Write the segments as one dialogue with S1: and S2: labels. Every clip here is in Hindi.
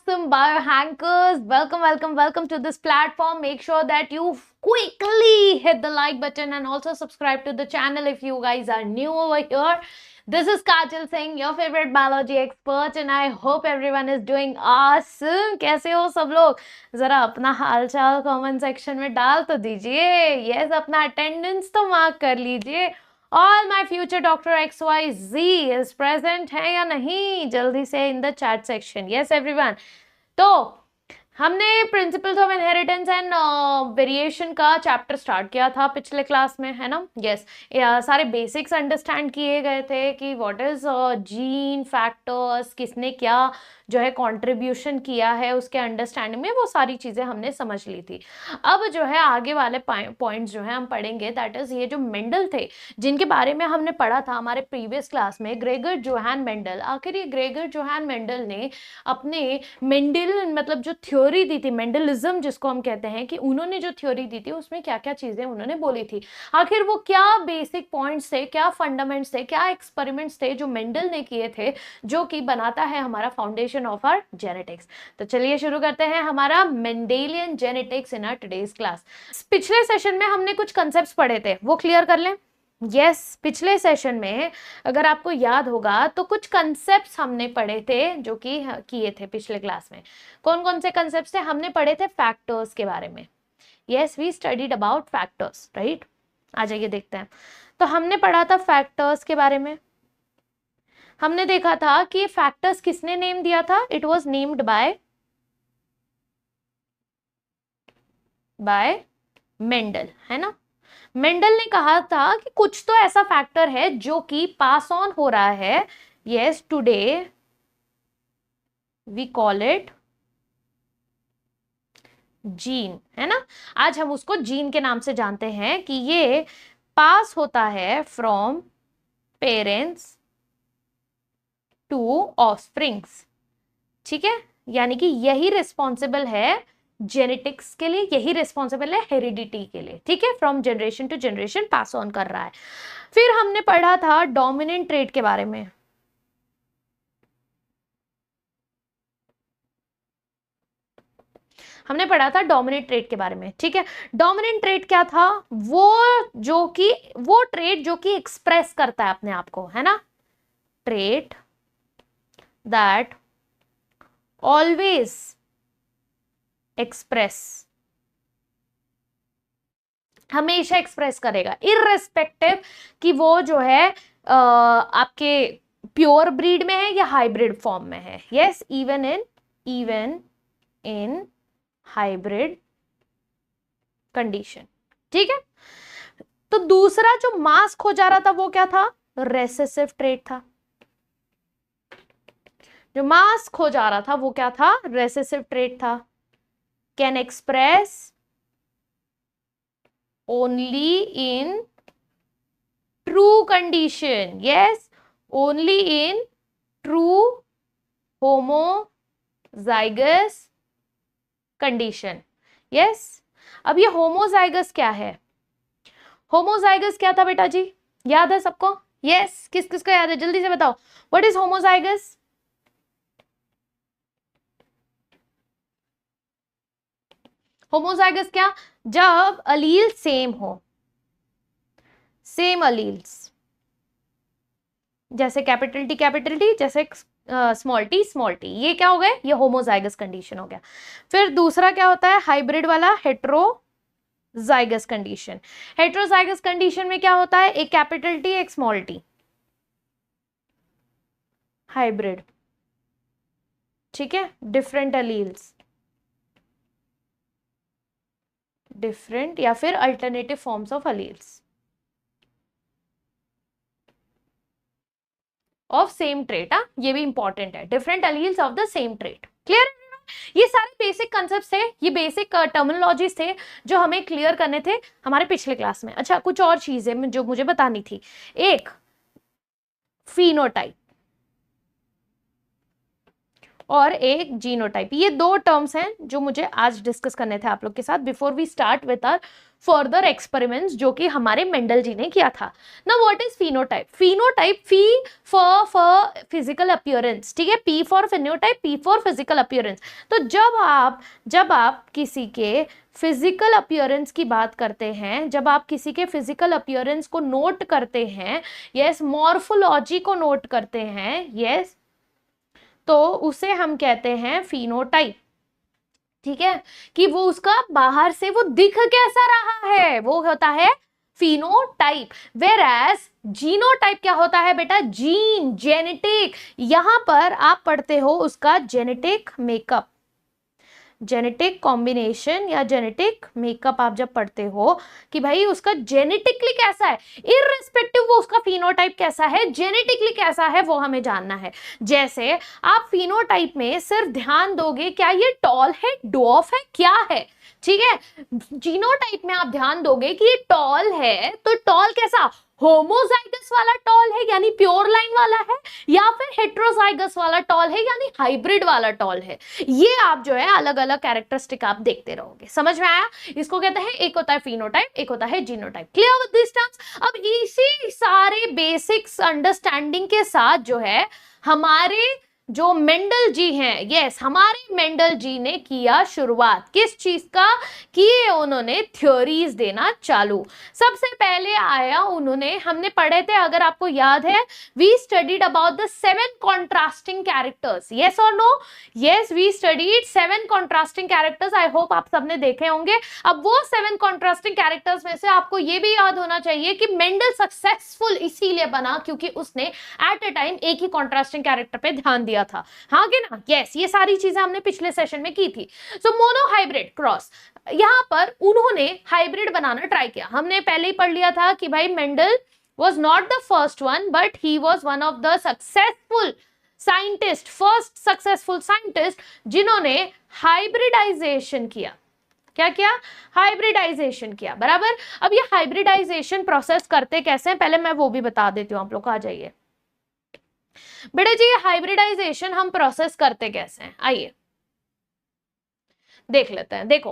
S1: awesome biohackers. Welcome to this platform. Make sure that you quickly hit the like button and also subscribe to the channel if you guys are new over here. This is Kajal Singh, your favorite biology expert, and I hope everyone is doing awesome. कैसे हो सब लोग? जरा अपना हालचाल कमेंट सेक्शन में डाल तो दीजिए. यस, अपना अटेंडेंस तो मार्क कर लीजिए. All my future doctor XYZ is present है या नहीं? जल्दी से in the chat section. Yes everyone. तो हमने principles of inheritance and variation का चैप्टर स्टार्ट किया था पिछले क्लास में, है ना? यस, सारे बेसिक्स अंडरस्टैंड किए गए थे कि व्हाट इज जीन फैक्टर्स, किसने क्या जो है कंट्रीब्यूशन किया है उसके अंडरस्टैंडिंग में, वो सारी चीज़ें हमने समझ ली थी. अब जो है आगे वाले पॉइंट्स जो है हम पढ़ेंगे, दैट इज ये जो मेंडल थे जिनके बारे में हमने पढ़ा था हमारे प्रीवियस क्लास में, ग्रेगर जोहान मेंडल. आखिर ये ग्रेगर जोहान मेंडल ने अपने मेंडल मतलब जो थ्योरी दी थी, मेंडलिज्म जिसको हम कहते हैं, कि उन्होंने जो थ्योरी दी थी उसमें क्या क्या चीज़ें उन्होंने बोली थी. आखिर वो क्या बेसिक पॉइंट्स थे, क्या फंडामेंट्स थे, क्या एक्सपेरिमेंट्स थे जो मेंडल ने किए थे, जो कि बनाता है हमारा फाउंडेशन ऑफ आवर जेनेटिक्स. तो चलिए शुरू करते हैं हमारा Mendelian genetics in our today's class. पिछले सेशन में हमने कुछ कंसेप्ट्स पढ़े थे, वो क्लियर कर लें. यस, पिछले सेशन में अगर आपको याद होगा तो कुछ कंसेप्ट्स हमने पढ़े थे जो कि किए थे पिछले क्लास में. कौन कौन से कंसेप्ट्स थे? हमने पढ़े थे फैक्टर्स के बारे में. Yes, we studied about factors, right? आ जाइए देखते हैं. तो हमने पढ़ा था फैक्टर्स के बारे में. हमने देखा था कि फैक्टर्स किसने नेम दिया था. It was named by Mendel, है ना? मेंडल ने कहा था कि कुछ तो ऐसा फैक्टर है जो कि पास ऑन हो रहा है. Yes, today we call it gene, है ना? आज हम उसको जीन के नाम से जानते हैं कि ये पास होता है फ्रॉम पेरेंट्स टू ऑफस्प्रिंग्स. ठीक है, यानी कि यही रिस्पॉन्सिबल है जेनेटिक्स के लिए, यही रिस्पॉन्सिबल है हेरिडिटी के लिए. ठीक है, from generation to generation pass on कर रहा है. फिर हमने पढ़ा था डोमिनेंट ट्रेट के बारे में. हमने पढ़ा था डोमिनेंट ट्रेट के बारे में. ठीक है, डोमिनेंट ट्रेट क्या था? वो ट्रेट जो कि एक्सप्रेस करता है अपने आप को, है ना? ट्रेट दैट ऑलवेज एक्सप्रेस, हमेशा एक्सप्रेस करेगा, इररेस्पेक्टिव कि वो जो है आपके प्योर ब्रीड में है या हाइब्रिड फॉर्म में है. Yes, even in hybrid condition. ठीक है, तो दूसरा जो मास्क हो जा रहा था वो क्या था? रेसेसिव ट्रेट था. जो मास्क हो जा रहा था वो क्या था? रेसेसिव ट्रेट था. Can express only in true condition. Yes, only in true homozygous condition. Yes, अब ये होमोजाइगस क्या है? होमोजाइगस क्या था बेटा जी? याद है सबको? यस, किस किस को याद है? जल्दी से बताओ. What is homozygous? होमोजाइगस क्या? जब अलील सेम हो, सेम अलील्स, जैसे कैपिटल टी जैसे स्मॉल टी, ये क्या हो गए? ये होमोजाइगस कंडीशन हो गया. फिर दूसरा क्या होता है? हाइब्रिड वाला, हेट्रोजाइगस कंडीशन. हेट्रोजाइगस कंडीशन में क्या होता है? एक कैपिटल टी, एक स्मॉल टी, हाइब्रिड. ठीक है, डिफरेंट अलील्स, डिफरेंट या फिर alternative forms of alleles of same trait. ये भी इंपॉर्टेंट है, different alleles of the same trait. Clear? ये सारे बेसिक कंसेप्ट्स थे, ये बेसिक टर्मिनोलॉजीज थे जो हमें क्लियर करने थे हमारे पिछले क्लास में. अच्छा, कुछ और चीजें जो मुझे बतानी थी. एक, फिनोटाइप. और एक जीनोटाइप। ये दो टर्म्स हैं जो मुझे आज डिस्कस करने थे आप लोग के साथ before we start with our further experiments जो कि हमारे मेंडल जी ने किया था। ना what is phenotype? Phenotype, phe for physical appearance, ठीक है, P for phenotype, P for physical appearance. तो जब आप किसी के फिजिकल अपीयरेंस की बात करते हैं, जब आप किसी के फिजिकल अपीयरेंस को नोट करते हैं, यस, मॉर्फोलॉजी को नोट करते हैं, यस, तो उसे हम कहते हैं फिनोटाइप। ठीक है, कि वो उसका बाहर से वो दिख कैसा रहा है, वो होता है फिनोटाइप। वेर एज जीनोटाइप क्या होता है बेटा? Gene, genetic. यहां पर आप पढ़ते हो उसका जेनेटिक मेकअप, जेनेटिक कॉम्बिनेशन या जेनेटिक मेकअप। आप जब पढ़ते हो कि भाई उसका जेनेटिकली कैसा है, इररिस्पेक्टिव वो उसका फिनोटाइप कैसा है, जेनेटिकली कैसा है, वो हमें जानना है। जैसे आप फिनोटाइप में सिर्फ ध्यान दोगे क्या ये टॉल है, डॉफ है, क्या है, ठीक है। जीनोटाइप में आप ध्यान दोगे कि ये टॉल है, तो टॉल कैसा, होमोजाइगस वाला टॉल है यानी प्योर लाइन वाला है, या फिर हेट्रोजाइगस वाला टॉल है यानी हाइब्रिड वाला टॉल है। ये आप जो है अलग अलग कैरेक्टरिस्टिक आप देखते रहोगे। समझ में आया? इसको कहते हैं, एक होता है फिनोटाइप, एक होता है genotype. Clear with this terms? अब इसी सारे बेसिक्स अंडरस्टैंडिंग के साथ जो है हमारे जो मेंडल जी हैं, यस, हमारे मेंडल जी ने किया शुरुआत किस चीज का, किए उन्होंने थ्योरीज देना चालू। सबसे पहले आया उन्होंने, हमने पढ़े थे अगर आपको याद है, we studied about the 7 contrasting characters, yes और no? Yes, we studied 7 contrasting characters. I hope आप सबने देखे होंगे। अब वो 7 कॉन्ट्रास्टिंग कैरेक्टर्स में से आपको ये भी याद होना चाहिए कि मेंडल सक्सेसफुल इसीलिए बना क्योंकि उसने एट अ टाइम एक ही कॉन्ट्रास्टिंग कैरेक्टर पे ध्यान दिया था। हाँ कि ना? यस, ये सारी चीजें हमने पिछले सेशन में की थी। सो मोनो हाइब्रिड क्रॉस, यहां पर उन्होंने हाइब्रिड बनाना ट्राई किया। हमने पहले ही पढ़ लिया था कि भाई Mendel was not the first one but he was one of the successful scientist, first successful scientist जिन्होंने हाइब्रिडाइजेशन किया। क्या किया? हाइब्रिडाइजेशन किया, बराबर। अब ये हाइब्रिडाइजेशन प्रोसेस करते कैसे हैं पहले मैं वो भी बता देती हूँ, आप लोग आ जाइए बेटा जी। हाइब्रिडाइजेशन हम प्रोसेस करते कैसे हैं, आइए देख लेते हैं। देखो,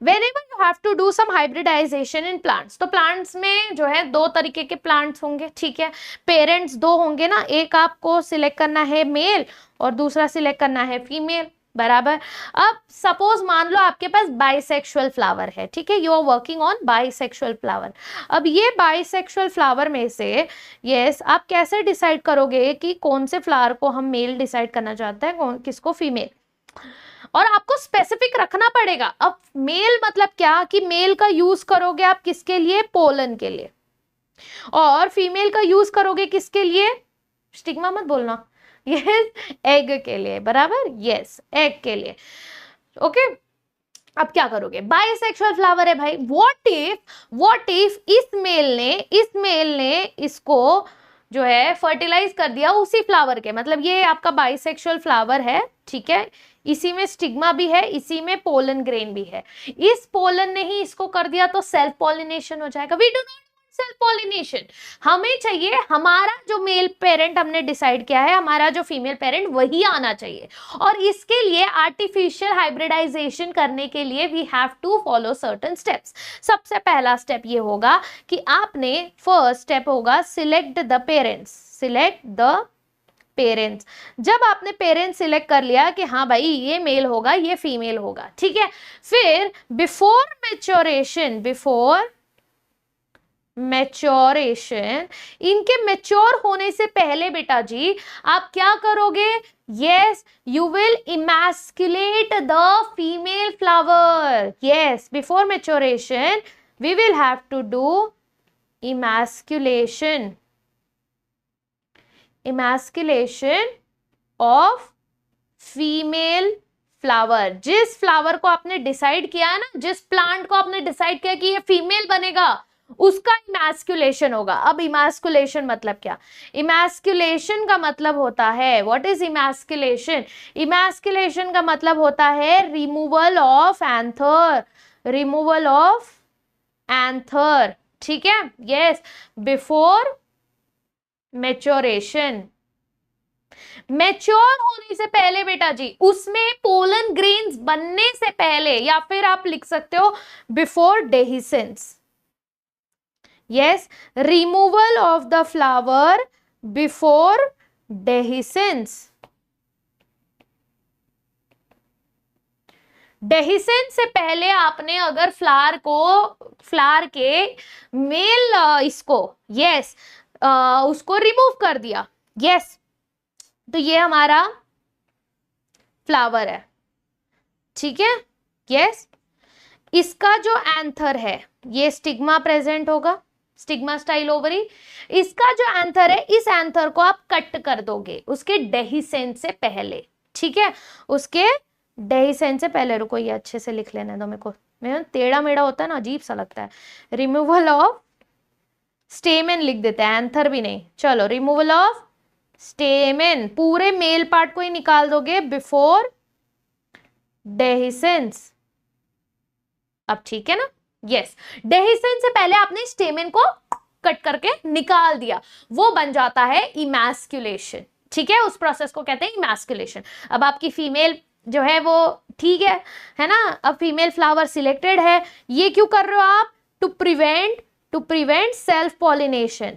S1: whenever you have to do some hybridization in plants, तो प्लांट्स में जो है दो तरीके के प्लांट्स होंगे, ठीक है। पेरेंट्स दो होंगे ना, एक आपको सिलेक्ट करना है मेल और दूसरा सिलेक्ट करना है फीमेल, बराबर। अब सपोज मान लो आपके पास बाइसेक्सुअल फ्लावर है, ठीक है, you are working on bisexual flower. अब ये बाइसेक्सुअल फ्लावर में से यस आप कैसे डिसाइड करोगे कि कौन से फ्लावर को हम मेल डिसाइड करना चाहते हैं, किसको फीमेल, और आपको स्पेसिफिक रखना पड़ेगा। अब मेल मतलब क्या कि मेल का यूज करोगे आप किसके लिए, पोलन के लिए, और फीमेल का यूज करोगे किसके लिए, स्टिग्मा मत बोलना, यस, एग के लिए, बराबर, यस, एग के लिए। ओके, अब क्या करोगे, बाइसेक्सुअल फ्लावर है भाई, व्हाट इफ इस मेल ने इसको जो है फर्टिलाइज कर दिया उसी फ्लावर के, मतलब ये आपका बाइसेक्सुअल फ्लावर है, ठीक है, इसी में स्टिग्मा भी है, इसी में पोलन ग्रेन भी है, इस पोलन ने ही इसको कर दिया तो सेल्फ पॉलिनेशन हो जाएगा। We do not self pollination, हमें चाहिए हमारा जो मेल पेरेंट हमने डिसाइड किया है, हमारा जो फीमेल पेरेंट वही आना चाहिए। और इसके लिए आर्टिफिशियल हाइब्रिडाइजेशन करने के लिए we have to follow certain steps. सबसे पहला स्टेप ये होगा कि आपने, फर्स्ट स्टेप होगा select the parents, select the parents. जब आपने पेरेंट्स सिलेक्ट कर लिया कि हाँ भाई ये मेल होगा ये फीमेल होगा, ठीक है, फिर बिफोर मैच्योरेशन, इनके मैच्योर होने से पहले बेटा जी आप क्या करोगे, yes, you will emasculate the female flower. Yes, before maturation we will have to do emasculation of female flower. जिस फ्लावर को आपने डिसाइड किया है ना, जिस प्लांट को आपने डिसाइड किया कि ये फीमेल बनेगा, उसका इमैस्कुलेशन होगा। अब इमैस्कुलेशन मतलब क्या, इमैस्कुलेशन का मतलब होता है, व्हाट इज इमैस्कुलेशन, इमैस्कुलेशन का मतलब होता है रिमूवल ऑफ एंथर, ठीक है, यस, बिफोर मैच्योरेशन, मैच्योर होने से पहले बेटा जी, उसमें पोलन ग्रेन्स बनने से पहले, या फिर आप लिख सकते हो before dehiscence. Yes, removal of the flower before dehiscence. Dehiscence से पहले आपने अगर फ्लावर के मेल इसको यस उसको रिमूव कर दिया, यस, तो ये हमारा फ्लावर है, ठीक है। यस, इसका जो एंथर है, ये स्टिग्मा प्रेजेंट होगा, स्टिग्मा स्टाइल ओवरी। इसका जो एंथर है, इस एंथर को आप कट कर दोगे उसके डेहिसेंस से पहले, ठीक है, उसके डेहिसेंस से पहले। रुको, ये अच्छे से लिख लेने दो मेरे को, मेरा टेढ़ा मेढ़ा होता है ना, अजीब सा लगता है। रिमूवल ऑफ स्टेमेन लिख देते हैं, एंथर भी नहीं। चलो, रिमूवल ऑफ स्टेमेन, पूरे मेल पार्ट को ही निकाल दोगे बिफोर डेहिसेंस। अब ठीक है ना। यस, डेहिसेंस से पहले आपने स्टेमेन को कट करके निकाल दिया, वो बन जाता है इमैस्कुलेशन, ठीक है। उस प्रोसेस को कहते हैं इमैस्कुलेशन। अब आपकी फीमेल जो है वो ठीक है ना। अब फीमेल फ्लावर सिलेक्टेड है, ये क्यों कर रहे हो आप? To prevent self pollination.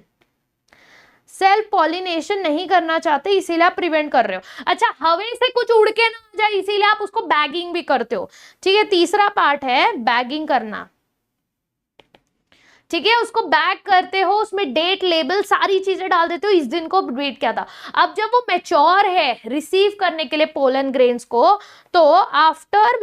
S1: Self pollination नहीं करना चाहते, इसीलिए आप प्रिवेंट कर रहे हो। अच्छा, हवा से कुछ उड़ के ना आ जाए, इसीलिए आप उसको बैगिंग भी करते हो, ठीक है। तीसरा पार्ट है बैगिंग करना, ठीक है। उसको बैग करते हो, उसमें डेट, लेबल, सारी चीजें डाल देते हो, इस दिन को वेट किया था। अब जब वो मैच्योर है रिसीव करने के लिए पोलन ग्रेन्स को, तो आफ्टर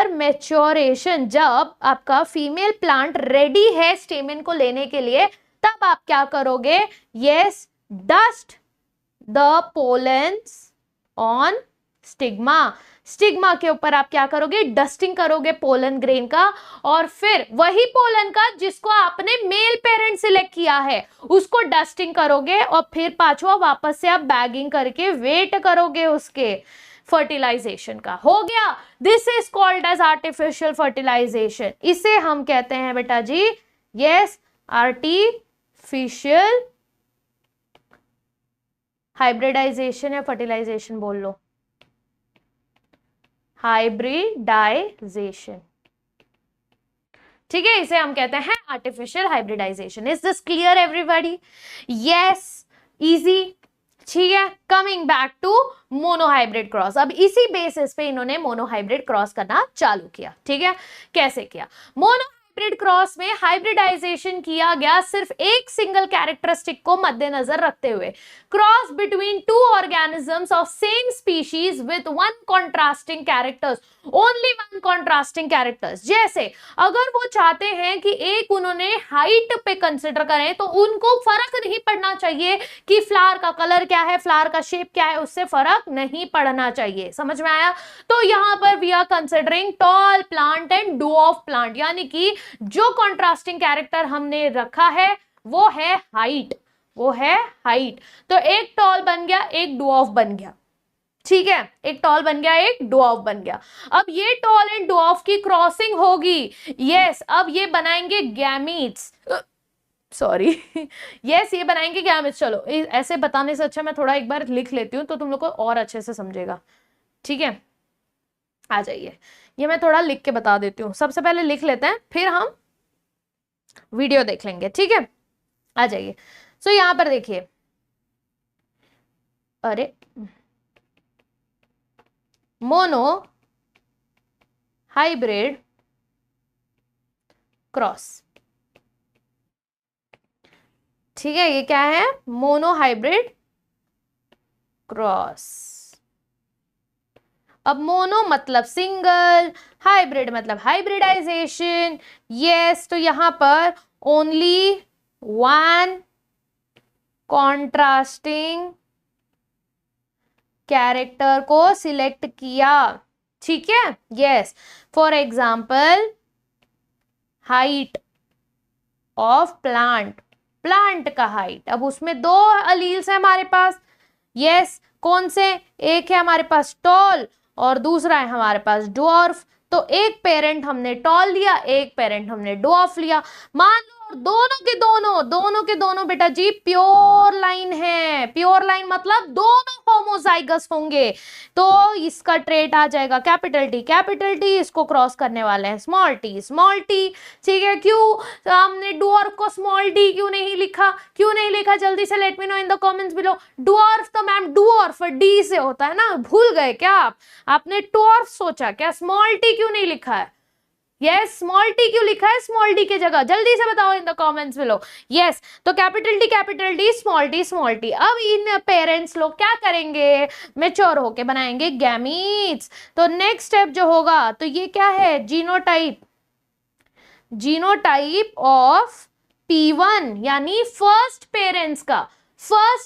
S1: मैच्योरेशन जब आपका फीमेल प्लांट रेडी है स्टेमेन को लेने के लिए, तब आप क्या करोगे? Yes, dust the pollens on stigma के ऊपर आप क्या करोगे? डस्टिंग करोगे पोलन ग्रेन का, और फिर वही पोलन का जिसको आपने मेल पेरेंट सिलेक्ट किया है उसको डस्टिंग करोगे, और फिर पांचवा वापस से आप बैगिंग करके वेट करोगे उसके फर्टिलाइजेशन का। हो गया, this is called as artificial fertilisation. इसे हम कहते हैं बेटा जी, यस, आर्टिफिशियल हाइब्रिडाइजेशन या फर्टिलाइजेशन बोल लो, हाइब्रिडाइजेशन, ठीक है। इसे हम कहते हैं artificial hybridisation. Is this clear everybody? Yes, easy, ठीक है। Coming back to monohybrid cross. अब इसी बेसिस पे इन्होंने मोनोहाइब्रिड क्रॉस करना चालू किया, ठीक है। कैसे किया? मोनोहाइब्रिड क्रॉस में हाइब्रिडाइजेशन किया गया सिर्फ एक सिंगल कैरेक्टरिस्टिक को मद्देनजर रखते हुए, cross between two organisms of same species with one contrasting characters, only one contrasting characters. जैसे अगर वो चाहते हैं कि एक उन्होंने हाइट पे कंसिडर करें, तो उनको फर्क नहीं पड़ना चाहिए कि फ्लावर का कलर क्या है, फ्लावर का शेप क्या है, उससे फर्क नहीं पड़ना चाहिए। समझ में आया? तो यहां पर we are considering tall plant and dwarf plant, यानी कि जो कॉन्ट्रास्टिंग कैरेक्टर हमने रखा है वो है हाइट, तो एक टॉल बन गया, एक डवार्फ बन गया, ठीक है। एक टॉल बन गया, एक डवार्फ बन गया। अब ये टॉल एंड डवार्फ की क्रॉसिंग होगी, यस। अब ये बनाएंगे गैमीट्स, सॉरी, यस, ये बनाएंगे गैमीट्स। चलो, ऐसे बताने से अच्छा मैं थोड़ा एक बार लिख लेती हूँ, तो तुम लोग को और अच्छे से समझेगा, ठीक है। आ जाइए, ये मैं थोड़ा लिख के बता देती हूँ। सबसे पहले लिख लेते हैं, फिर हम वीडियो देख लेंगे, ठीक है। आ जाइए। सो यहां पर देखिए, अरे, मोनो हाइब्रिड क्रॉस, ठीक है। ये क्या है? Mono hybrid cross. अब मोनो मतलब सिंगल, हाइब्रिड मतलब हाइब्रिडाइजेशन, यस। तो यहां पर ओनली वन कॉन्ट्रास्टिंग कैरेक्टर को सिलेक्ट किया, ठीक है, yes. For example, height of plant का हाइट। अब उसमें दो अलील्स है हमारे पास, यस। कौन से? एक है हमारे पास टॉल और दूसरा है हमारे पास डवार्फ। तो एक पेरेंट हमने टॉल लिया, एक पेरेंट हमने डवार्फ लिया। मान लो दोनों के दोनों बेटा जी प्योर लाइन है। प्योर लाइन मतलब दोनों होमोजाइगस होंगे, तो इसका ट्रेट आ जाएगा कैपिटल टी, इसको क्रॉस करने वाले हैं स्मॉल टी। ठीक है, क्यों हमने डुअर्फ को स्मॉल डी क्यों नहीं लिखा जल्दी से let me know in the comments below. Dwarf तो मैम डुअर्फ डी से होता है ना, भूल गए क्या आपने टुअर्फ सोचा क्या? स्मॉल टी क्यों नहीं लिखा है? यस, स्मॉल टी क्यों लिखा है स्मॉल डी की जगह? जल्दी से बताओ इन द कमेंट्स बिलो। यस, तो कैपिटल टी, स्मॉल टी। अब इन पेरेंट्स लोग क्या करेंगे? मैच्योर होके बनाएंगे गैमीट्स। तो नेक्स्ट स्टेप जो होगा, तो ये क्या है? जीनोटाइप ऑफ P1, यानी फर्स्ट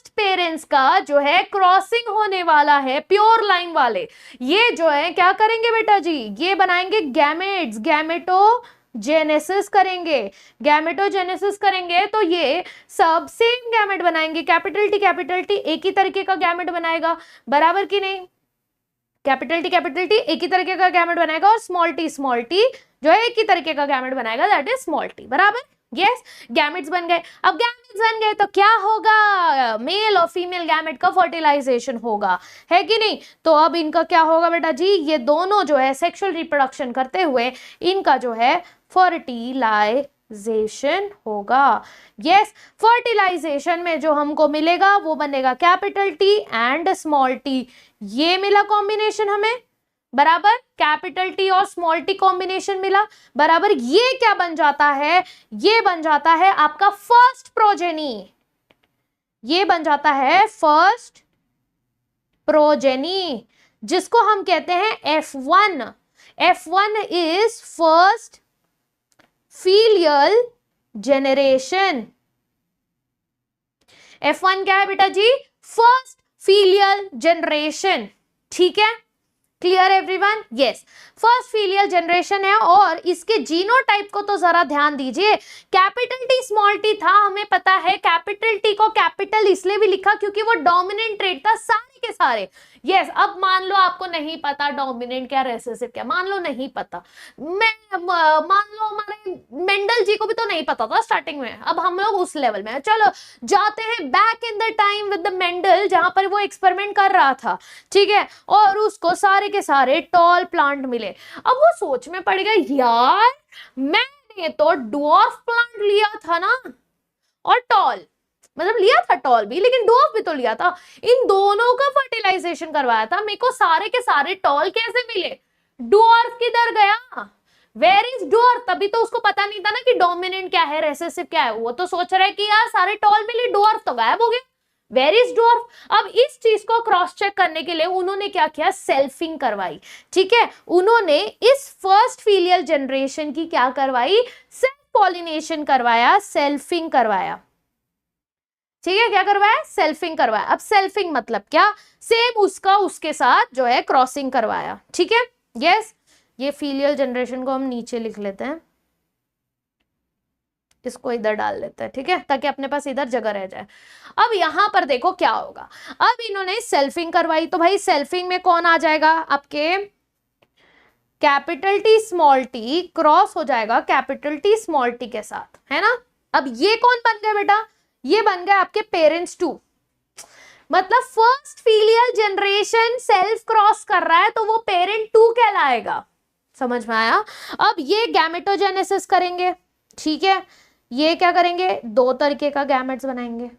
S1: पेरेंट्स का जो है क्रॉसिंग होने वाला है प्योर लाइन वाले। ये जो है क्या करेंगे बेटा जी? ये बनाएंगे गैमेट्स, गैमेटोजेनेसिस करेंगे। तो ये सब सेम गैमेट बनाएंगे। कैपिटल टी एक ही तरीके का गैमेट बनाएगा, बराबर कि नहीं? कैपिटल टी एक ही तरीके का गैमेट बनाएगा, और स्मॉल टी जो है एक ही तरीके का गैमेट बनाएगा, दैट इज स्मॉल टी, बराबर। यस, गैमेट्स बन गए। अब गैमेट्स बन गए तो क्या होगा? मेल और फीमेल गैमेट का फर्टिलाइजेशन होगा, है कि नहीं? तो अब इनका क्या होगा बेटा जी? ये दोनों जो है सेक्सुअल रिप्रोडक्शन करते हुए इनका जो है फर्टिलाइजेशन होगा। यस, फर्टिलाइजेशन में जो हमको मिलेगा वो बनेगा capital T and small T. ये मिला कॉम्बिनेशन हमें, बराबर। कैपिटल टी और स्मॉल टी कॉम्बिनेशन मिला, बराबर। ये क्या बन जाता है? ये बन जाता है आपका फर्स्ट प्रोजेनी। ये बन जाता है फर्स्ट प्रोजेनी, जिसको हम कहते हैं F1। F1 is first filial generation. F1 क्या है बेटा जी? First filial generation. ठीक है, clear everyone? Yes, first filial generation है। और इसके जीनोटाइप को तो जरा ध्यान दीजिए। कैपिटल टी स्मॉल टी था, हमें पता है। कैपिटल टी को कैपिटल इसलिए भी लिखा क्योंकि वो डोमिनेंट ट्रेट था सारे के सारे। यस, अब मान लो आपको नहीं पता डोमिनेंट क्या रेसेसिव क्या, मान लो नहीं पता। मान लो हमारे मेंडल जी को भी तो नहीं पता था स्टार्टिंग में। अब हम लोग उस लेवल में, चलो जाते हैं back in the time with the Mendel, जहां पर वो एक्सपेरिमेंट कर रहा था। ठीक है, और उसको सारे के सारे टॉल प्लांट मिले। अब वो सोच में पड़ गया, यार मैंने तो डॉर्फ प्लांट लिया था ना, और टॉल मतलब लिया था टॉल भी, लेकिन डॉर्फ भी तो लिया था। इन दोनों का फर्टिलाइजेशन करवाया था, मेरे को सारे के सारे टॉल कैसे मिले? डॉर्फ किधर गया? Where is dwarf? तभी तो उसको पता नहीं था ना कि डोमिनेंट क्या है, रेसेसिव क्या है। वो तो सोच रहा है कि यार सारे टॉल मिले, डॉर्फ तो गायब हो गया। Where is dwarf? अब इस चीज को क्रॉस चेक करने के लिए उन्होंने क्या किया? सेल्फिंग करवाई। ठीक है, उन्होंने इस फर्स्ट फीलियल जनरेशन की क्या करवाई? सेल्फ पॉलिनेशन करवाया, सेल्फिंग करवाया। ठीक है, क्या करवाया? सेल्फिंग करवाया। अब सेल्फिंग मतलब क्या? सेम उसका उसके साथ जो है क्रॉसिंग करवाया। ठीक है, यस। ये फीलियल जनरेशन को हम नीचे लिख लेते हैं, इसको इधर डाल लेते हैं, ठीक है, ताकि अपने पास इधर जगह रह जाए। अब यहां पर देखो क्या होगा। अब इन्होंने सेल्फिंग करवाई, तो भाई सेल्फिंग में कौन आ जाएगा? आपके capital T small T cross हो जाएगा कैपिटल टी स्मॉल टी के साथ, है ना। अब ये कौन बन गया बेटा? ये बन गया आपके पेरेंट्स 2। मतलब first filial generation self cross कर रहा है, तो वो पेरेंट 2 कहलाएगा। समझ में आया? अब ये गैमेटोजेनेसिस करेंगे। ठीक है, ये क्या करेंगे? 2 तरीके का गैमेट्स बनाएंगे,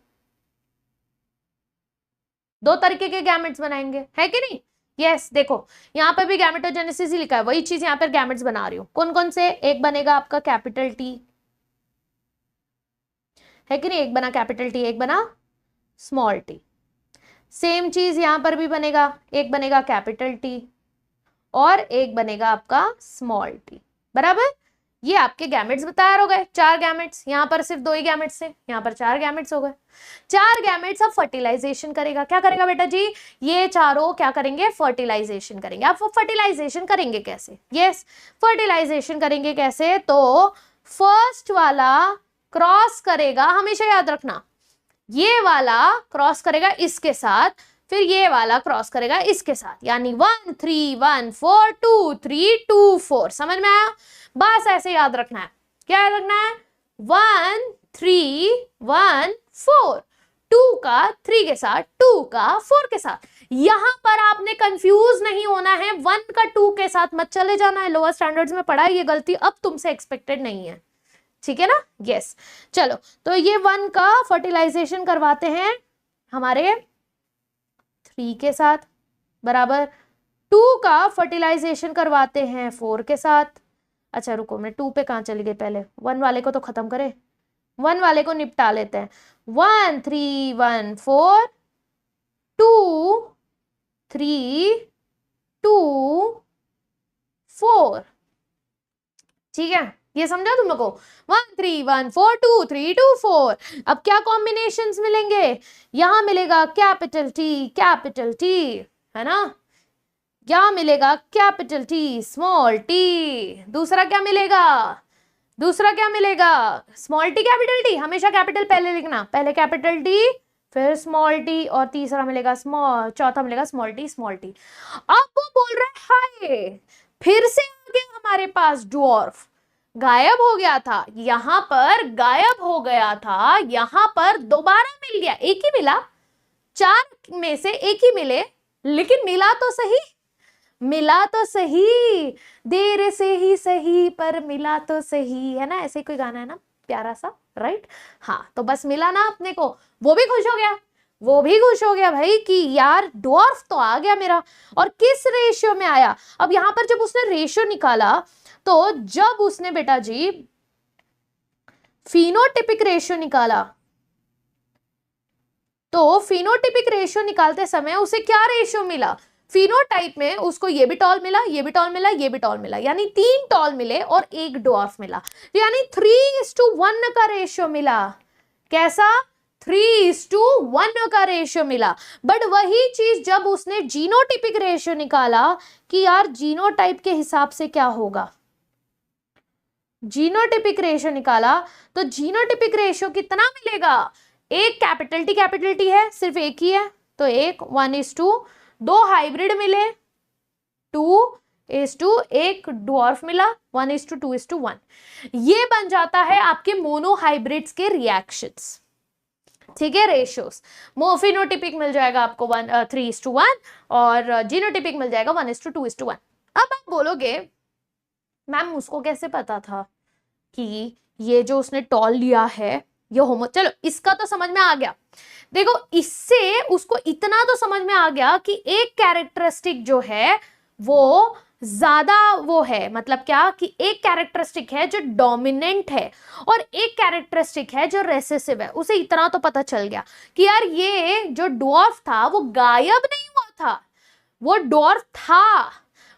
S1: 2 तरीके के गैमेट्स बनाएंगे, है कि नहीं? यस, देखो यहाँ पर भी गैमेटोजेनेसिस ही लिखा है, वही चीज यहाँ पर गैमेट्स बना रही हूँ। कौन कौन से? एक बनेगा आपका कैपिटल टी, है कि नहीं? एक बना कैपिटल टी, एक बना स्मॉल टी। सेम चीज यहां पर भी बनेगा, एक बनेगा कैपिटल टी और एक बनेगा आपका स्मॉल टी, बराबर। ये आपके गैमेट्स तैयार हो गए, 4 गैमेट्स। यहाँ पर सिर्फ 2 ही गैमेट्स थे, यहाँ पर 4 गैमेट्स हो गए। 4 गैमेट्स अब फर्टिलाइजेशन करेगा। क्या करेगा बेटा जी? ये चारों क्या करेंगे? फर्टिलाइजेशन करेंगे। आप वो फर्टिलाइजेशन करेंगे कैसे? यस, फर्टिलाइजेशन करेंगे कैसे? तो फर्स्ट वाला क्रॉस करेगा, हमेशा याद रखना, ये वाला क्रॉस करेगा इसके साथ, फिर ये वाला क्रॉस करेगा इसके साथ, यानी 1 3 1 4 2 3 2 4। समझ में आया? बस ऐसे याद रखना है। क्या याद रखना है? 1 3 1 4, 2 का 3 के साथ, 2 का 4 के साथ। यहां पर आपने कंफ्यूज नहीं होना है, 1 का 2 के साथ मत चले जाना है। लोअर स्टैंडर्ड्स में पढ़ा है, ये गलती अब तुमसे एक्सपेक्टेड नहीं है, ठीक है ना? यस चलो, तो ये 1 का फर्टिलाइजेशन करवाते हैं हमारे 3 के साथ, बराबर 2 का फर्टिलाइजेशन करवाते हैं 4 के साथ। अच्छा रुको, मैं 2 पे कहां चली गई, पहले 1 वाले को तो खत्म करें, 1 वाले को निपटा लेते हैं। 1 3 1 4, 2 3 2 4, ठीक है? ये समझा तुम लोग को? 1 3 1 4 2 3 2 4। अब क्या कॉम्बिनेशंस मिलेंगे? यहां मिलेगा कैपिटल टी, है ना? क्या मिलेगा? Capital T small T. दूसरा क्या मिलेगा? दूसरा क्या मिलेगा? स्मॉल टी कैपिटल टी, हमेशा कैपिटल पहले लिखना, पहले कैपिटल टी फिर स्मॉल टी, और तीसरा मिलेगा स्मॉल, चौथा मिलेगा स्मॉल टी। अब वो बोल रहा है हाय, फिर से आ गया हमारे पास ड्वार्फ, गायब हो गया था, यहां पर गायब हो गया था, यहां पर दोबारा मिल गया। एक ही मिला, 4 में से एक ही मिले, लेकिन मिला तो सही, मिला तो सही, देर से ही सही पर मिला तो सही, है ना? ऐसे कोई गाना है ना प्यारा सा, राइट? हाँ, तो बस मिला ना अपने को, वो भी खुश हो गया, वो भी खुश हो गया भाई कि यार ड्वार्फ तो आ गया मेरा। और किस रेशियो में आया? अब यहां पर जब उसने रेशियो निकाला, तो जब उसने बेटा जी फिनोटिपिक रेशियो निकाला, तो फिनोटिपिक रेशियो निकालते समय उसे क्या रेशियो मिला? फिनोटाइप में उसको ये भी टॉल मिला, ये भी टॉल मिला, ये भी टॉल मिला, यानी 3 टॉल मिले और 1 ड्वार्फ मिला, यानी 3:1 का रेशियो मिला। कैसा? 3:1 का रेशियो मिला। बट वही चीज जब उसने जीनोटिपिक रेशियो निकाला कि यार जीनोटाइप के हिसाब से क्या होगा, जीनोटिपिक रेशियो निकाला, तो जीनोटिपिक रेशियो कितना मिलेगा? एक कैपिटल टी है, सिर्फ एक ही है, तो 1:2, 2 हाइब्रिड मिले 2:2, एक ड्वार्फ मिला 1:2:1। ये बन जाता है आपके मोनोहाइब्रिड्स के रिएक्शंस, ठीक है? रेशियोस फिनोटिपिक मिल जाएगा आपको 3:1 और जीनोटिपिक मिल जाएगा 1:2:1। अब आप बोलोगे मैम उसको कैसे पता था कि ये जो उसने टॉल लिया है ये होमो, चलो इसका तो समझ में आ गया। देखो इससे उसको इतना तो समझ में आ गया कि एक कैरेक्टरिस्टिक जो है वो ज्यादा वो है, मतलब क्या कि एक कैरेक्टरिस्टिक है जो डोमिनेंट है और एक कैरेक्टरिस्टिक है जो रेसेसिव है। उसे इतना तो पता चल गया कि यार ये जो ड्वार्फ था वो गायब नहीं हुआ था, वो ड्वार्फ था,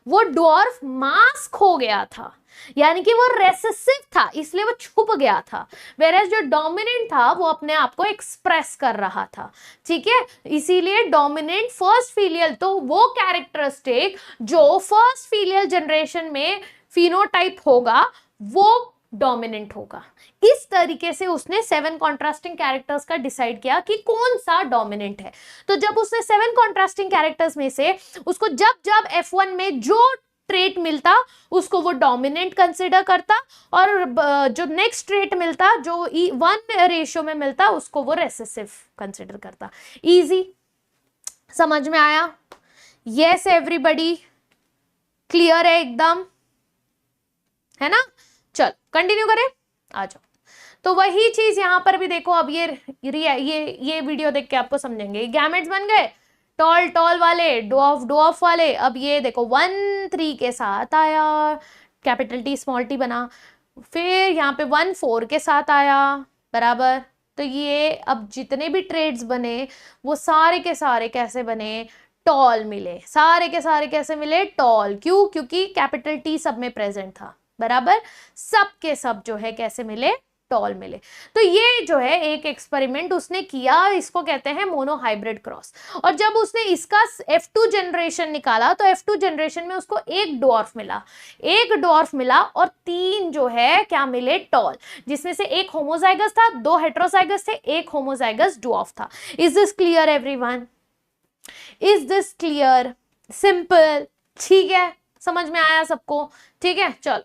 S1: वो ड्वार्फ मास्क हो गया था, यानी कि वो रेसेसिव था इसलिए वो छुप गया था। वेरएज जो डोमिनेंट था वो अपने आप को एक्सप्रेस कर रहा था, ठीक है? इसीलिए डोमिनेंट फर्स्ट फीलियल, तो वो कैरेक्टरिस्टिक जो फर्स्ट फीलियल जनरेशन में फिनोटाइप होगा वो डोमिनेंट होगा। इस तरीके से उसने 7 कॉन्ट्रास्टिंग कैरेक्टर्स का डिसाइड किया कि कौन सा डोमिनेंट है। तो जब उसने 7 कॉन्ट्रास्टिंग कैरेक्टर्स में से उसको जब जब F1 में जो ट्रेट मिलता उसको वो डोमिनेंट कंसिडर करता, और जो नेक्स्ट ट्रेट मिलता जो 1 रेशियो में मिलता उसको वो रेसेसिव कंसिडर करता। इजी, समझ में आया? यस एवरीबॉडी, क्लियर है एकदम, है ना? चल कंटिन्यू करें, आ जाओ। तो वही चीज यहां पर भी देखो, अब ये वीडियो देख के आपको समझेंगे। गैमेट्स बन गए, टॉल वाले, डॉफ वाले। अब ये देखो 1 3 के साथ आया, कैपिटल टी स्मॉल टी बना, फिर यहाँ पे 1 4 के साथ आया, बराबर। तो ये अब जितने भी ट्रेड्स बने वो सारे के सारे कैसे बने? टॉल मिले, सारे के सारे कैसे मिले? टॉल। क्यों? क्योंकि कैपिटल टी सब में प्रेजेंट था, बराबर। सब के सब जो है कैसे मिले? टॉल मिले। तो ये जो है एक एक्सपेरिमेंट उसने किया, इसको कहते हैं मोनोहाइब्रिड क्रॉस। और जब उसने इसका F2 जनरेशन निकाला तो F2 जनरेशन में उसको एक ड्वार्फ मिला और 3 जो है क्या मिले? टॉल, जिसमें से एक होमोजाइगस था, 2 हेटेरोजाइगस थे, एक होमोजाइगस ड्वार्फ था। Is this clear everyone? Is this clear? Simple, ठीक है, समझ में आया सबको? ठीक है, चल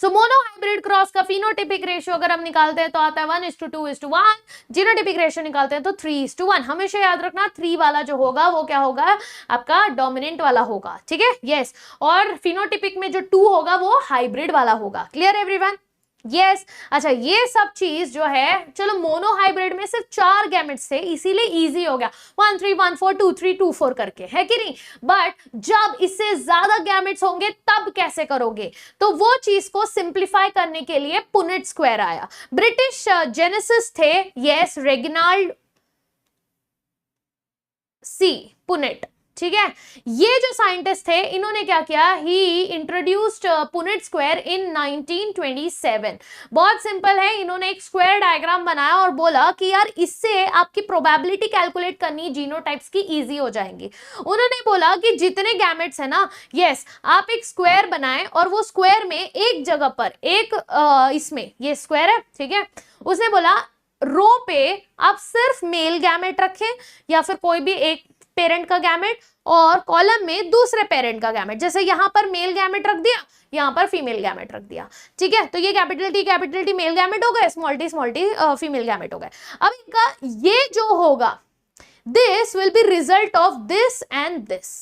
S1: सो मोनोहाइब्रिड क्रॉस का फिनोटिपिक रेशियो अगर हम निकालते हैं तो आता है 1:2:1, जीनोटिपिक रेशियो निकालते हैं तो 3:1। हमेशा याद रखना 3 वाला जो होगा वो क्या होगा, आपका डोमिनेंट वाला होगा, ठीक है, यस। और फिनोटिपिक में जो 2 होगा वो हाइब्रिड वाला होगा। Clear everyone? यस। अच्छा, ये सब चीज जो है, चलो मोनोहाइब्रिड में सिर्फ 4 गैमेट्स थे इसीलिए इजी हो गया 1 3 1 4 2 3 2 4 करके, है कि नहीं। बट जब इससे ज्यादा गैमेट्स होंगे तब कैसे करोगे, तो वो चीज को सिंप्लीफाई करने के लिए पुनेट स्क्वायर आया। ब्रिटिश जेनेसिस थे, यस, रेगिनाल्ड सी पुनेट, ठीक है। ये जो साइंटिस्ट थे इन्होंने क्या किया, ही इंट्रोड्यूस्ड पुनेट स्क्वायर इन 1927। बहुत सिंपल है, इन्होंने एक स्क्वायर डायग्राम बनाया और बोला कि यार इससे आपकी प्रोबेबिलिटी कैलकुलेट करनी जीनोटाइप्स की इजी हो जाएंगी। उन्होंने बोला कि जितने गैमेट्स है ना, यस, आप एक स्क्वायर बनाएं और वो स्क्वायर में एक जगह पर एक इसमें ये स्क्वायर है, ठीक है, उसने बोला रो पे आप सिर्फ मेल गैमेट रखें या फिर कोई भी एक पेरेंट का गैमेट, और कॉलम में दूसरे पेरेंट का गैमेट, जैसे यहां पर मेल गैमेट रख दिया, यहां पर फीमेल गैमेट रख दिया, ठीक है। तो ये कैपिटल टी मेल गैमेट हो गए, स्मॉल टी फीमेल गैमेट हो गए। अब इनका ये जो होगा, this will B result of this and this,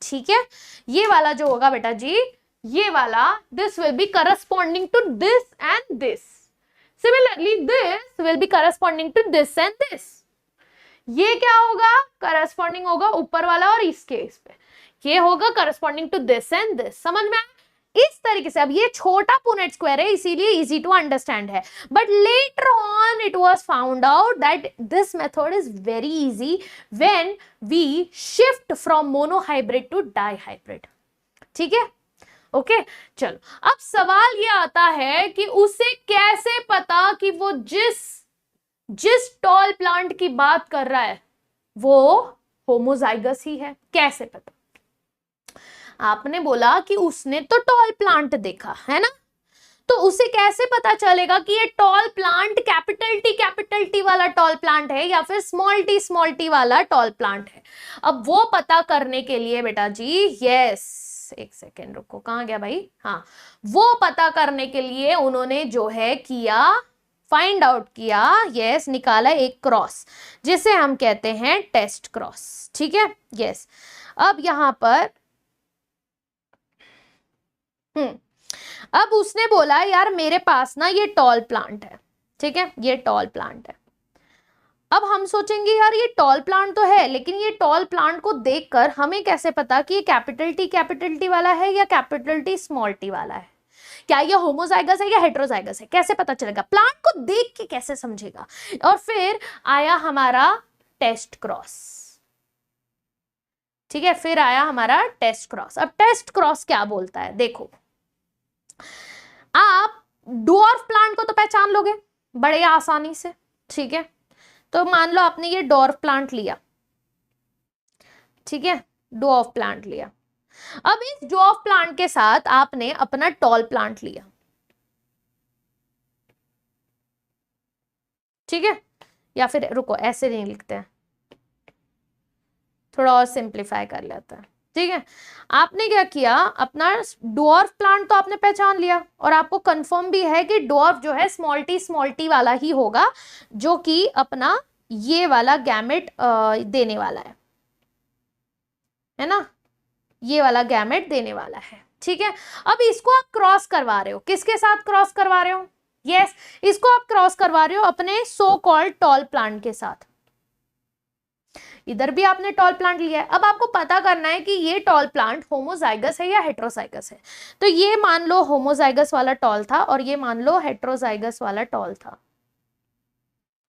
S1: ठीक है। ये वाला जो होगा बेटा जी, ये वाला, this will be corresponding to this and this. Similarly, this will be corresponding to this and this. ये क्या होगा, करस्पॉन्डिंग होगा ऊपर वाला और इसके इस पे, ये होगा corresponding to this and this. समझ में आया? इस तरीके से। अब ये छोटा पुनेट स्क्वायर है इसीलिए इजी टू अंडरस्टैंड है, but later on it was found out that this method is very easy when we shift from monohybrid to dihybrid, ठीक है, ओके। चलो, अब सवाल ये आता है कि उसे कैसे पता कि वो जिस टॉल प्लांट की बात कर रहा है वो होमोजाइगस ही है, कैसे पता। आपने बोला कि उसने तो टॉल प्लांट देखा है ना, तो उसे कैसे पता चलेगा कि ये टॉल प्लांट कैपिटल टी वाला टॉल प्लांट है या फिर स्मॉल टी वाला टॉल प्लांट है। अब वो पता करने के लिए बेटा जी, यस, एक सेकेंड रुको, कहां गया भाई, हाँ, वो पता करने के लिए उन्होंने जो है किया, फाइंड आउट किया, यस, निकाला एक क्रॉस जिसे हम कहते हैं टेस्ट क्रॉस, ठीक है, यस। अब यहां पर अब उसने बोला यार मेरे पास ना ये टॉल प्लांट है, ठीक है, ये टॉल प्लांट है। अब हम सोचेंगे यार ये टॉल प्लांट तो है, लेकिन ये टॉल प्लांट को देखकर हमें कैसे पता कि ये कैपिटल टी वाला है या कैपिटल टी स्मॉल टी वाला है, क्या ये होमोजाइगस है या हेटेरोजाइगस है, कैसे पता चलेगा, प्लांट को देख के कैसे समझेगा। और फिर आया हमारा टेस्ट क्रॉस, ठीक है, फिर आया हमारा टेस्ट क्रॉस। अब टेस्ट क्रॉस क्या बोलता है, देखो, आप डॉर्फ प्लांट को तो पहचान लोगे बड़े आसानी से, ठीक है। तो मान लो आपने ये डॉर्फ प्लांट लिया, ठीक है, डॉर्फ प्लांट लिया। अब इस डॉर्फ प्लांट के साथ आपने अपना टॉल प्लांट लिया, ठीक है, या फिर रुको ऐसे नहीं लिखते हैं, थोड़ा और सिंप्लीफाई कर लेते हैं, ठीक है। आपने क्या किया, अपना डॉर्फ प्लांट तो आपने पहचान लिया और आपको कंफर्म भी है कि डॉर्फ जो है स्मॉल टी वाला ही होगा जो कि अपना ये वाला गैमेट देने वाला है ना, ये वाला गैमेट देने वाला है, ठीक है। अब इसको आप क्रॉस करवा रहे हो, किसके साथ क्रॉस करवा रहे हो, यस, इसको आप क्रॉस करवा रहे हो अपने सो कॉल्ड टॉल प्लांट के साथ। इधर भी आपने टॉल प्लांट लिया है, अब आपको पता करना है कि ये टॉल प्लांट होमोजाइगस है या हेटेरोजाइगस है। तो ये मान लो होमोजाइगस वाला टॉल था और ये मान लो हेटेरोजाइगस वाला टॉल था,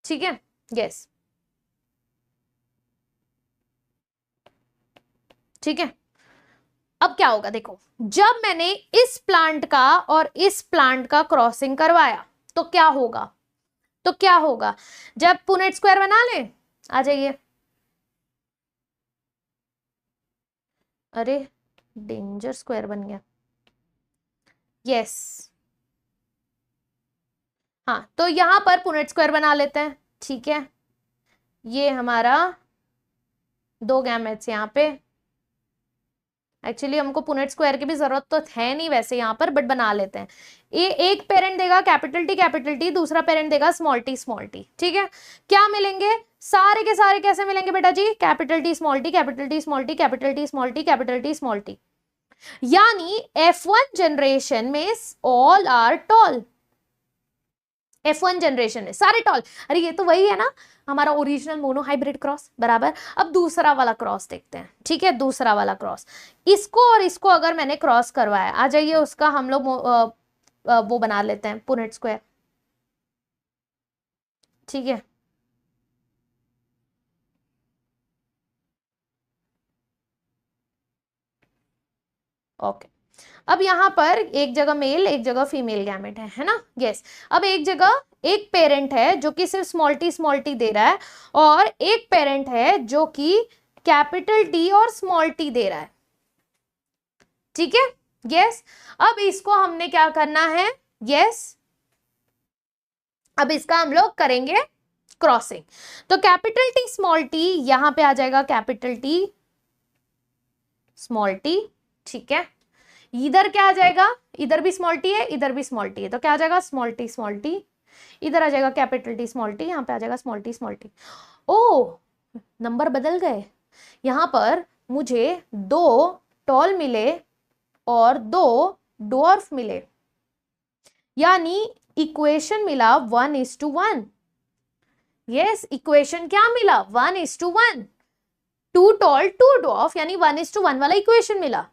S1: ठीक है, यस, ठीक है। अब क्या होगा, देखो, जब मैंने इस प्लांट का और इस प्लांट का क्रॉसिंग करवाया तो क्या होगा, तो क्या होगा, जब पुनेट स्क्वायर बना ले, आ जाइए, अरे डेंजर स्क्वायर बन गया, यस, हाँ, तो यहां पर पुनेट स्क्वायर बना लेते हैं, ठीक है। ये हमारा 2 गैमेट्स यहाँ पे, एक्चुअली हमको पुनेट स्क्वायर की भी जरूरत तो है नहीं वैसे यहाँ पर, बट बना लेते हैं। एक पेरेंट देगा कैपिटल टी, दूसरा पेरेंट देगा स्मॉल टी, ठीक है। क्या मिलेंगे, सारे के सारे कैसे मिलेंगे बेटा जी, capital T small T, capital T small T, capital T small T, capital T small T. यानी F1 जनरेशन में all are tall, F1 generation में सारे टॉल। अरे ये तो वही है ना हमारा ओरिजिनल मोनो हाइब्रिड क्रॉस, बराबर। अब दूसरा वाला क्रॉस देखते हैं, ठीक है। दूसरा वाला क्रॉस, इसको और इसको अगर मैंने क्रॉस करवाया, आ जाइए उसका हम लोग वो बना लेते हैं पुनेट स्क्वायर, ठीक है। ओके, अब यहां पर एक जगह मेल एक जगह फीमेल गैमेट है ना, यस। अब एक जगह एक पेरेंट है जो कि सिर्फ स्मॉल टी दे रहा है, और एक पेरेंट है जो कि कैपिटल टी और स्मॉल टी दे रहा है, ठीक है, यस। अब इसको हमने क्या करना है, यस, अब इसका हम लोग करेंगे क्रॉसिंग। तो कैपिटल टी स्मॉल टी यहां पे आ जाएगा, कैपिटल टी स्मॉल टी, ठीक है। इधर क्या आ जाएगा, इधर भी स्मॉल टी है, इधर भी स्मॉल टी है, तो क्या आ जाएगा स्मॉल टी, इधर आ जाएगा कैपिटल टी स्मॉल टी, यहाँ पे आ जाएगा स्मॉल टी। ओ, नंबर बदल गए, यहां पर मुझे 2 टॉल मिले और 2 डॉर्फ मिले, यानी इक्वेशन मिला 1:1। यस, इक्वेशन क्या मिला 1:1, 2 टॉल 2 डॉर्फ, यानी 1:1 वाला इक्वेशन मिला।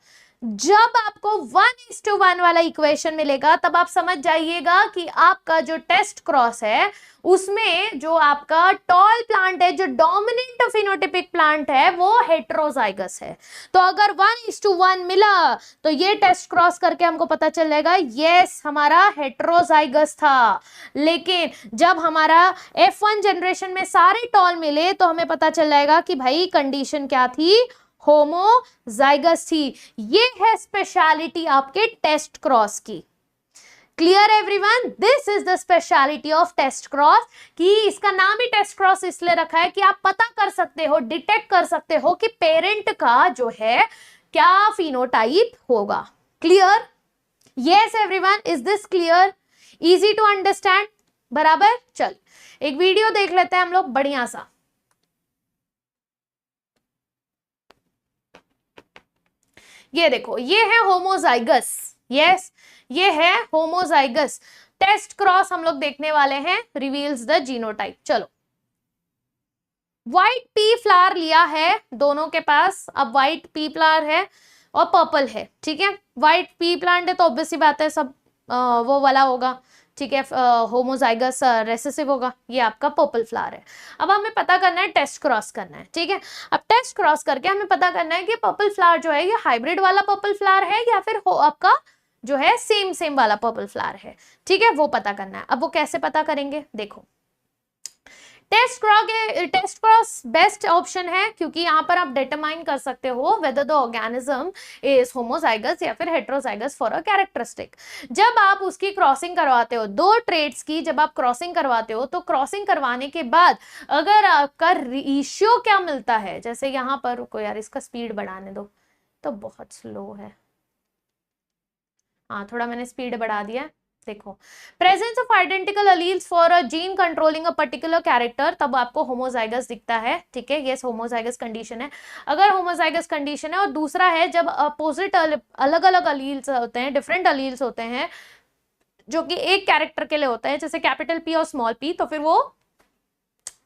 S1: जब आपको 1:1 वाला इक्वेशन मिलेगा तब आप समझ जाइएगा कि आपका जो टेस्ट क्रॉस है उसमें जो आपका टॉल प्लांट है, जो डोमिनेंट फिनोटिपिक प्लांट है, वो हेटेरोजाइगस है। तो अगर 1:1 मिला तो ये टेस्ट क्रॉस करके हमको पता चल जाएगा यस हमारा हेटेरोजाइगस था। लेकिन जब हमारा F1 जनरेशन में सारे टॉल मिले तो हमें पता चल जाएगा कि भाई कंडीशन क्या थी, होमोजाइगस थी। ये है स्पेशलिटी आपके टेस्ट क्रॉस की। Clear everyone, this is the speciality of test cross, कि इसका नाम ही टेस्ट क्रॉस इसलिए रखा है कि आप पता कर सकते हो, डिटेक्ट कर सकते हो कि पेरेंट का जो है क्या फिनोटाइप होगा। Clear, yes everyone, is this clear, easy to understand, बराबर। चल एक वीडियो देख लेते हैं हम लोग बढ़िया सा। ये देखो, ये है होमोजाइगस, यस, ये है होमोजाइगस। टेस्ट क्रॉस हम लोग देखने वाले हैं, रिवील्स द जीनोटाइप। चलो, व्हाइट पी फ्लावर लिया है दोनों के पास। अब व्हाइट पी फ्लावर है और पर्पल है, ठीक है। व्हाइट पी प्लांट है तो ऑब्वियस सी बात है सब वो वाला होगा, ठीक है, होमोजाइगस रेसेसिव होगा। ये आपका पर्पल फ्लावर है। अब हमें पता करना है, टेस्ट क्रॉस करना है, ठीक है। अब टेस्ट क्रॉस करके हमें पता करना है कि पर्पल फ्लावर जो है ये हाइब्रिड वाला पर्पल फ्लावर है या फिर आपका जो है सेम वाला पर्पल फ्लावर है, ठीक है, वो पता करना है। अब वो कैसे पता करेंगे, देखो, टेस्ट क्रॉस बेस्ट ऑप्शन है क्योंकि यहाँ पर आप डिटरमाइन कर सकते हो whether the organism is homozygous या फिर हेटेरोजाइगस फॉर अ कैरेक्टरिस्टिक। जब आप उसकी क्रॉसिंग करवाते हो, 2 ट्रेट्स की जब आप क्रॉसिंग करवाते हो, तो क्रॉसिंग करवाने के बाद अगर आपका रेशियो क्या मिलता है, जैसे यहाँ पर, रुको यार इसका स्पीड बढ़ाने दो, तो बहुत स्लो है, हाँ थोड़ा मैंने स्पीड बढ़ा दिया। देखो, presence of identical alleles for a gene controlling a particular character, तब आपको होमोजाइगस दिखता है, ठीक है, यस होमोजाइगस कंडीशन है। अगर होमोजाइगस कंडीशन है, और दूसरा है जब अपोजिट अलग अलग अलील्स होते हैं, डिफरेंट अलील्स होते हैं जो कि एक कैरेक्टर के लिए होते हैं, जैसे कैपिटल पी और स्मॉल पी, तो फिर वो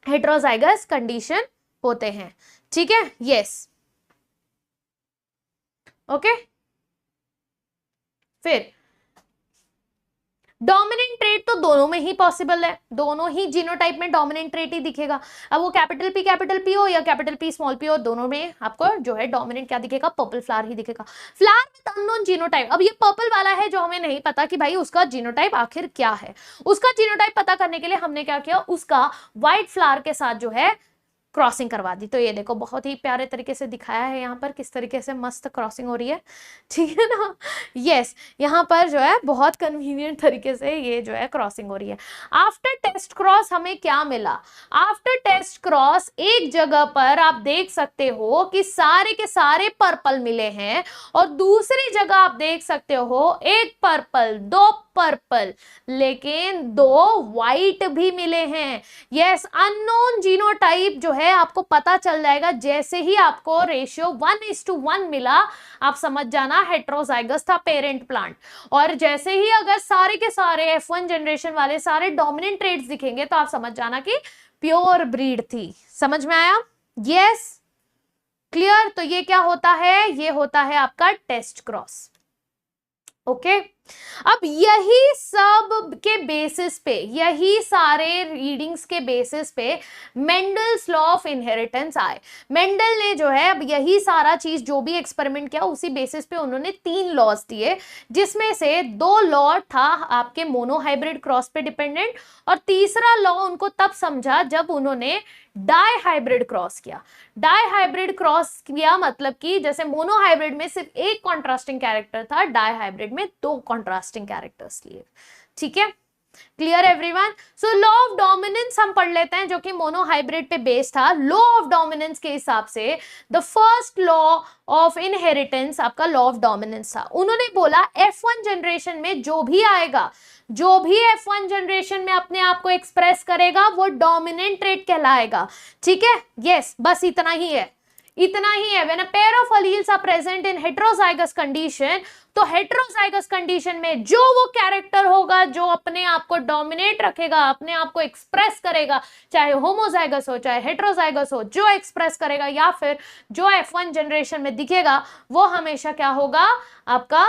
S1: हेटेरोजाइगस कंडीशन होते हैं, ठीक है, यस, ओके। फिर डोमिनेंट ट्रेट तो दोनों में ही पॉसिबल है, दोनों ही जीनोटाइप में डोमिनेंट ट्रेट ही दिखेगा। अब वो कैपिटल पी हो या कैपिटल पी स्मॉल पी हो, दोनों में आपको जो है डोमिनेंट क्या दिखेगा, पर्पल फ्लावर ही दिखेगा। फ्लावर विद अननोन जीनोटाइप, अब ये पर्पल वाला है जो हमें नहीं पता कि भाई उसका जीनोटाइप आखिर क्या है। उसका जीनोटाइप पता करने के लिए हमने क्या किया, उसका व्हाइट फ्लावर के साथ जो है क्रॉसिंग करवा दी। तो ये देखो बहुत ही प्यारे तरीके से दिखाया है यहाँ पर किस तरीके से मस्त क्रॉसिंग हो रही है, ठीक है ना। यस, यहाँ पर जो है बहुत कन्वीनियंट तरीके से ये जो है क्रॉसिंग हो रही है। आफ्टर टेस्ट क्रॉस हमें क्या मिला? आफ्टर टेस्ट क्रॉस एक जगह पर आप देख सकते हो कि सारे के सारे पर्पल मिले हैं, और दूसरी जगह आप देख सकते हो एक पर्पल, दो पर्पल, लेकिन दो व्हाइट भी मिले हैं। यस, अननोन जीनोटाइप जो है आपको पता चल जाएगा जैसे ही आपको रेशियो 1:1 मिला, आप समझ जाना हेट्रोजाइगस था पेरेंट प्लांट। और जैसे ही अगर सारे के सारे F1 जनरेशन वाले सारे डोमिनेंट ट्रेट्स दिखेंगे तो आप समझ जाना कि प्योर ब्रीड थी। समझ में आया? Yes, clear. तो ये क्या होता है? ये होता है आपका टेस्ट क्रॉस। ओके, अब यही सब के बेसिस पे, यही सारे रीडिंग्स के बेसिस पे मेंडल्स लॉ ऑफ इनहेरिटेंस आए। मेंडल ने जो है अब यही सारा चीज जो भी एक्सपेरिमेंट किया उसी बेसिस पे उन्होंने 3 लॉज दिए, जिसमें से 2 लॉ था आपके मोनोहाइब्रिड क्रॉस पे डिपेंडेंट, और तीसरा लॉ उनको तब समझा जब उन्होंने डाई हाइब्रिड क्रॉस किया। डाई हाइब्रिड क्रॉस किया मतलब कि जैसे मोनोहाइब्रिड में सिर्फ एक कॉन्ट्रास्टिंग कैरेक्टर था, डाई हाइब्रिड में 2 कॉन्ट्रास्टिंग कैरेक्टर्स लिए। ठीक है, clear everyone? So law of dominance हम पढ़ लेते हैं जो कि मोनोहाइब्रिड पे बेस था। लॉ ऑफ डोमिनेंस के हिसाब से the first law of inheritance आपका लॉ ऑफ डोमिनेंस था। उन्होंने बोला F1 जनरेशन में जो भी आएगा, जो भी F1 जनरेशन में अपने आप को एक्सप्रेस करेगा वो डोमिनेंट ट्रेट कहलाएगा। ठीक है, यस, बस इतना ही है, इतना ही है। When a pair of alleles are present in heterozygous condition, तो हेट्रोजाइगस कंडीशन में जो वो कैरेक्टर होगा जो अपने आप को डोमिनेट रखेगा, अपने आप को एक्सप्रेस करेगा, चाहे होमोजाइगस हो चाहे हेट्रोजाइगस हो, जो एक्सप्रेस करेगा या फिर जो F1 जनरेशन में दिखेगा वो हमेशा क्या होगा? आपका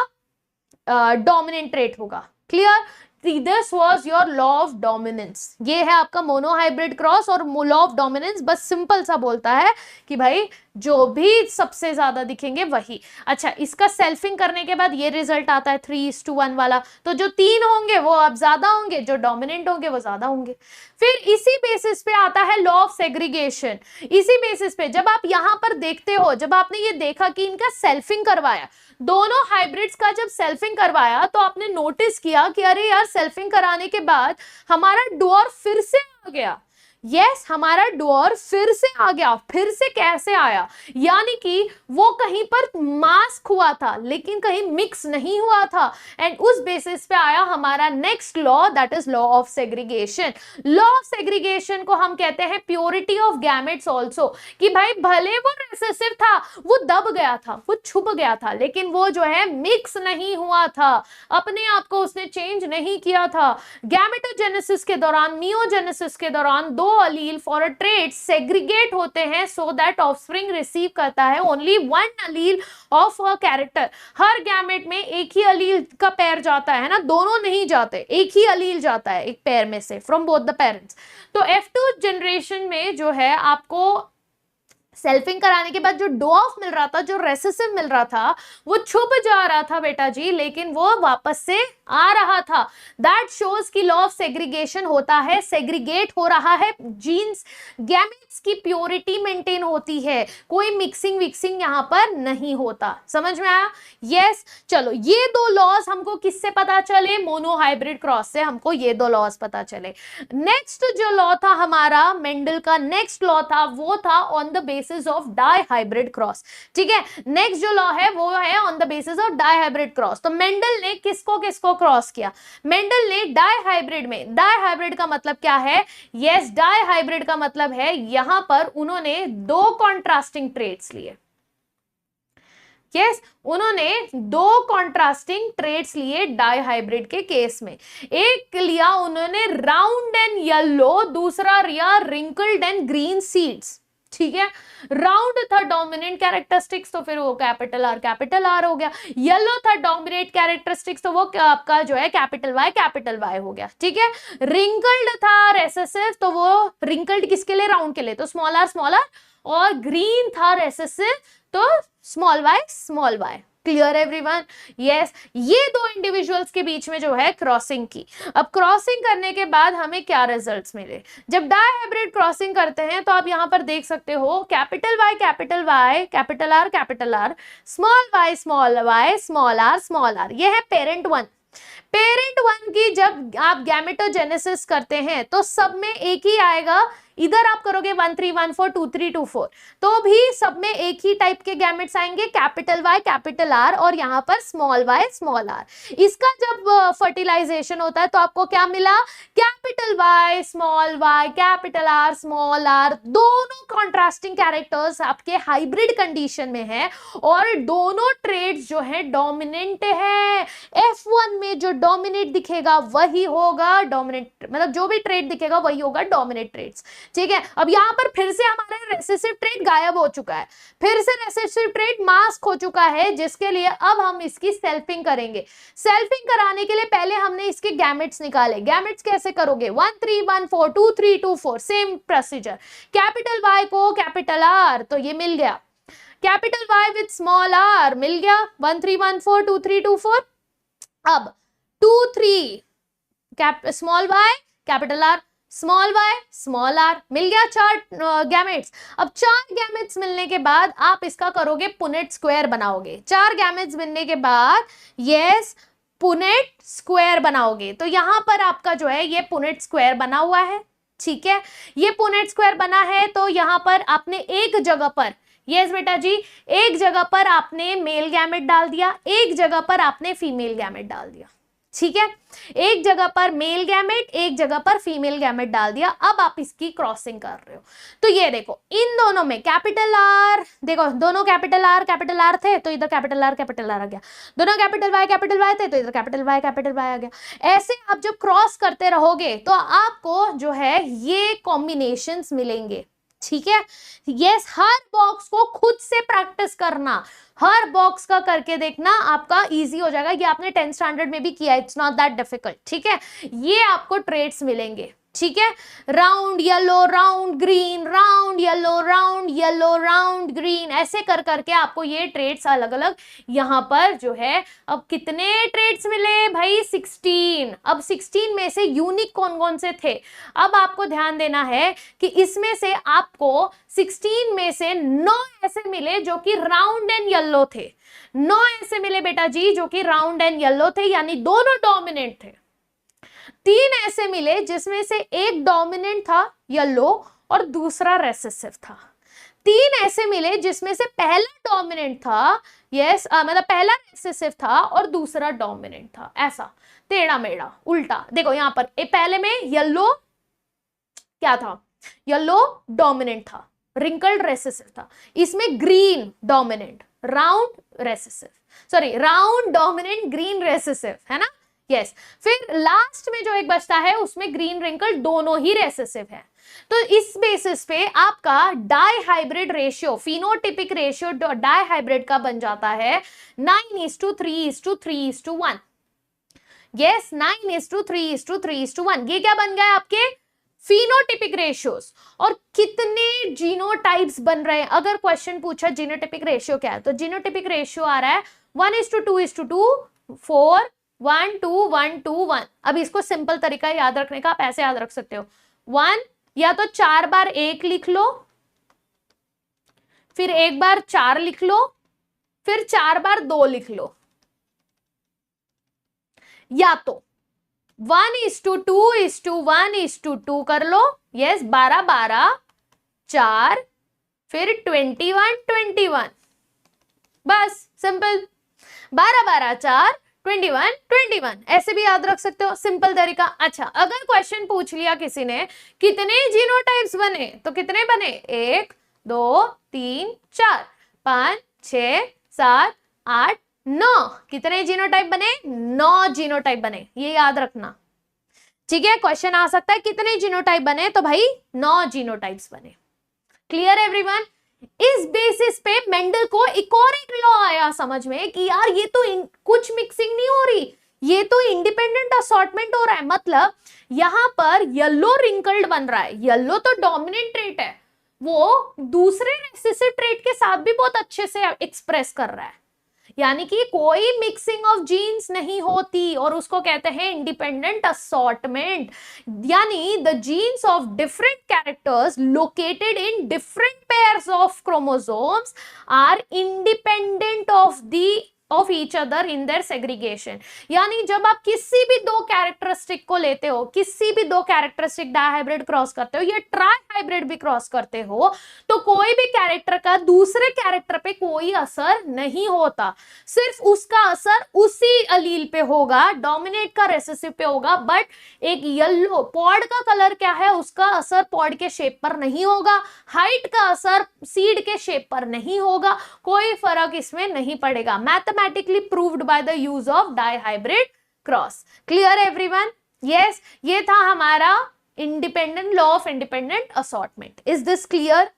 S1: डोमिनेंट ट्रेट होगा। Clear? This was your law of dominance। ये है आपका मोनोहाइब्रिड क्रॉस, और law of dominance बस सिंपल सा बोलता है कि भाई जो भी सबसे ज्यादा दिखेंगे वही। अच्छा, इसका सेल्फिंग करने के बाद ये रिजल्ट आता है 3:1 वाला। तो जो 3 होंगे वो अब ज्यादा होंगे, जो डोमिनेंट होंगे वो ज्यादा होंगे। फिर इसी बेसिस पे आता है लॉ ऑफ सेग्रीगेशन। इसी बेसिस पे जब आप यहां पर देखते हो, जब आपने ये देखा कि इनका सेल्फिंग करवाया, दोनों हाइब्रिड्स का जब सेल्फिंग करवाया, तो आपने नोटिस किया कि अरे यार सेल्फिंग कराने के बाद हमारा डॉर्फ फिर से आ गया। यस, हमारा डॉर्फ फिर से आ गया। फिर से कैसे आया? यानी कि वो कहीं पर मास्क हुआ था लेकिन कहीं मिक्स नहीं हुआ था, एंड उस बेसिस पे आया हमारा next law, that is law of segregation. Law of segregation को हम कहते हैं प्योरिटी ऑफ गैमेट्स ऑल्सो, कि भाई भले वो रिसेसिव था, वो दब गया था, वो छुप गया था, लेकिन वो जो है मिक्स नहीं हुआ था, अपने आप को उसने चेंज नहीं किया था। गैमेटोजेनेसिस के दौरान, मियोजेनेसिस के दौरान 2 अलील फॉर अ ट्रेट सेग्रीगेट होते हैं सो दैट ऑफस्प्रिंग रिसीव करता है only 1 Aleel of a character. Her gamete में एक ही अलील का पेयर जाता है ना, दोनों नहीं जाते, एक ही अलील जाता है एक पेयर में से, फ्रॉम बोथ द पेरेंट्स। तो F2 जनरेशन में जो है आपको सेल्फिंग कराने के बाद जो डॉर्फ मिल रहा था, जो रेसेसिव मिल रहा था, वो छुप जा रहा था बेटा जी, लेकिन वो वापस से आ रहा था। दैट शोज कि लॉ ऑफ सेग्रीगेशन होता है, सेग्रीगेट हो रहा है जीन्स, गैमेट्स की प्योरिटी मेंटेन होती है, कोई मिक्सिंग विक्सिंग यहां पर नहीं होता। समझ में आया? यस, चलो ये 2 लॉज हमको किससे पता चले? मोनोहाइब्रिड क्रॉस से हमको ये 2 लॉज पता चले। नेक्स्ट जो लॉ था हमारा मेंडल का, नेक्स्ट लॉ था वो था on the basis of dihybrid cross. ठीक है, नेक्स्ट जो लॉ है वो है on the basis of dihybrid cross. तो मेंडल ने किसको किसको क्रॉस किया? मेंडल ने डाई हाइब्रिड में, डाई हाइब्रिड का मतलब क्या है? यस, डाई हाइब्रिड का मतलब है यहां पर उन्होंने 2 कॉन्ट्रास्टिंग ट्रेट्स लिए। यस, उन्होंने 2 कॉन्ट्रास्टिंग ट्रेट्स लिए डाई हाइब्रिड के केस में। एक लिया उन्होंने राउंड एंड येलो, दूसरा लिया रिंकल्ड एंड ग्रीन सीड्स। ठीक है, राउंड था डोमिनेंट कैरेक्टरिस्टिक्स, तो फिर वो कैपिटल आर हो गया। येलो था डोमिनेंट कैरेक्टरिस्टिक्स, तो वो आपका जो है कैपिटल वाई हो गया। ठीक है, रिंकल्ड था रेसेसिव, तो वो रिंकल्ड किसके लिए? राउंड के लिए, तो स्मॉल आर, और ग्रीन था रेसेसिव, तो small Y. Clear everyone? Yes, ये दो इंडिविजुअल्स के बीच में जो है क्रॉसिंग की। अब क्रॉसिंग करने के बाद हमें क्या रिजल्ट्स मिले? जब डायहाइब्रिड क्रॉसिंग करते हैं तो आप यहां पर देख सकते हो capital Y capital Y capital R small Y small R, ये है पेरेंट वन। पेरेंट वन की जब आप गैमेटोजेनेसिस करते हैं तो सब में एक ही आएगा। इधर आप करोगे 1 3 1 4 2 3 2 4 तो भी सब में एक ही टाइप के गैमेट्स आएंगे, कैपिटल वाई कैपिटल आर और यहाँ पर स्मॉल वाई स्मॉल आर। इसका जब फर्टिलाइजेशन होता है तो आपको क्या मिला? Capital Y capital R small R, दोनों कॉन्ट्रास्टिंग कैरेक्टर्स आपके हाइब्रिड कंडीशन में है और दोनों ट्रेड्स जो है डोमिनेंट है। F1 में जो डोमिनेट दिखेगा वही होगा डोमिनेट, मतलब जो भी ट्रेड दिखेगा वही होगा डोमिनेट ट्रेड्स। ठीक है, अब यहां पर फिर से हमारा रेसेसिव ट्रेड गायब हो चुका है, फिर से रेसेसिव ट्रेड मास्क हो चुका है, जिसके लिए अब हम इसकी सेल्फिंग करेंगे। सेल्फिंग कराने के लिए पहले हमने इसके गैमेट्स निकाले। गैमेट्स कैसे करोगे? 1 3 1 4 2 3 2 4, सेम प्रोसीजर। कैपिटल वाई को कैपिटल आर, तो ये मिल गया। Capital Y with small R मिल गया, 1 3 1 4 2 3 2 4। अब 2 3 small Y capital R small Y small R मिल गया, 4 गैमेट्स। अब 4 गैमेट्स मिलने के बाद आप इसका करोगे पुनेट स्क्वायर बनाओगे। 4 गैमेट्स मिलने के बाद यस पुनेट स्क्वायर बनाओगे, तो यहां पर आपका जो है ये पुनेट स्क्वायर बना हुआ है। ठीक है, ये पुनेट स्क्वायर बना है तो यहां पर आपने एक जगह पर, यस बेटा जी, एक जगह पर आपने मेल गैमेट डाल दिया, एक जगह पर आपने फीमेल गैमेट डाल दिया। ठीक है, एक जगह पर मेल गैमेट, एक जगह पर फीमेल गैमेट डाल दिया। अब आप इसकी क्रॉसिंग कर रहे हो तो ये देखो इन दोनों में कैपिटल आर, देखो दोनों कैपिटल आर थे तो इधर कैपिटल आर आ गया। दोनों कैपिटल वाई थे तो इधर कैपिटल वाई आ गया। ऐसे आप जब क्रॉस करते रहोगे तो आपको जो है ये कॉम्बिनेशंस मिलेंगे। ठीक है, यस, हर बॉक्स को खुद से प्रैक्टिस करना, हर बॉक्स का करके देखना, आपका इजी हो जाएगा। ये आपने 10th स्टैंडर्ड में भी किया, इट्स नॉट दैट डिफिकल्ट। ठीक है, ये आपको ट्रेड्स मिलेंगे। ठीक है, round yellow round green, round yellow round green, ऐसे कर करके आपको ये ट्रेड्स अलग अलग यहां पर जो है। अब कितने ट्रेड्स मिले भाई? 16। अब 16 में से यूनिक कौन कौन से थे? अब आपको ध्यान देना है कि इसमें से आपको 16 में से 9 ऐसे मिले जो कि राउंड एंड येलो थे। 9 ऐसे मिले बेटा जी जो कि राउंड एंड येलो थे, यानी दोनों डोमिनेंट थे। 3 ऐसे मिले जिसमें से एक डोमिनेंट था येलो और दूसरा रेसेसिव था। 3 ऐसे मिले जिसमें से पहला डोमिनेंट था, यस मतलब पहला रेसेसिव था और दूसरा डोमिनेंट था। ऐसा टेढ़ा मेढ़ा उल्टा। देखो यहां पर पहले में येलो क्या था? येलो डोमिनेंट था, रिंकल्ड रेसेसिव था। इसमें green dominant, round recessive, sorry round dominant green recessive, है ना? यस फिर लास्ट में जो एक बचता है उसमें ग्रीन रिंकल, दोनों ही रेसेसिव है। तो इस बेसिस पे आपका dihybrid ratio, phenotypic ratio dihybrid का बन जाता है 9:3:3:1। यस 9:3:3:1। ये क्या बन गया आपके फिनोटिपिक रेशियोस। और कितने जीनोटाइप्स बन रहे हैं? अगर क्वेश्चन पूछा जीनोटिपिक रेशियो क्या है तो जीनोटिपिक रेशियो आ रहा है 1:2:2 4 1 2 1 2 1। अब इसको सिंपल तरीका याद रखने का, आप ऐसे याद रख सकते हो 1 या तो 4 बार 1 लिख लो, फिर 1 बार 4 लिख लो, फिर 4 बार 2 लिख लो, या तो 1:2:1:2 कर लो। यस 12 12 4 फिर 21 21, बस सिंपल 12 12 4 21 21, ऐसे भी याद रख सकते हो, सिंपल तरीका। अच्छा अगर क्वेश्चन पूछ लिया किसी ने कितने जीनोटाइप्स बने तो कितने बने? 1 2 3 4 5 6 7 8 9। कितने जीनोटाइप बने? 9 जीनोटाइप बने, ये याद रखना। ठीक है, क्वेश्चन आ सकता है कितने जीनोटाइप बने तो भाई 9 जीनोटाइप्स बने। Clear everyone? इस बेसिस पे मेंडल को एक और एक लॉ आया समझ में कि यार ये तो कुछ मिक्सिंग नहीं हो रही, ये तो इंडिपेंडेंट असॉर्टमेंट हो रहा है। मतलब यहां पर येलो रिंकल्ड बन रहा है, येलो तो डोमिनेंट ट्रेट है, वो दूसरे रेसेसिव ट्रेट के साथ भी बहुत अच्छे से एक्सप्रेस कर रहा है। यानी कि कोई मिक्सिंग ऑफ जीन्स नहीं होती, और उसको कहते हैं इंडिपेंडेंट असॉर्टमेंट। यानी the genes of different characters located in different pairs of chromosomes are independent of each other in their segregation. यानी जब आप किसी भी दो कैरेक्टरिस्टिक को लेते हो, किसी भी दो कैरेक्टरिस्टिक डायहाइब्रिड क्रॉस करते हो या ट्राई हाइब्रिड भी क्रॉस करते हो, तो कोई भी कैरेक्टर का दूसरे कैरेक्टर पे कोई असर नहीं होता, सिर्फ उसका असर उसी अलील पे होगा, डोमिनेट का रेसेसिव पे होगा। बट एक येलो पॉड का कलर क्या है, उसका असर पॉड के शेप पर नहीं होगा, हाइट का असर सीड के शेप पर नहीं होगा, कोई फर्क इसमें नहीं पड़ेगा। Mathematically proved by the use of dihybrid cross. Clear everyone? Yes, ये था हमारा independent law of independent assortment. Is this clear?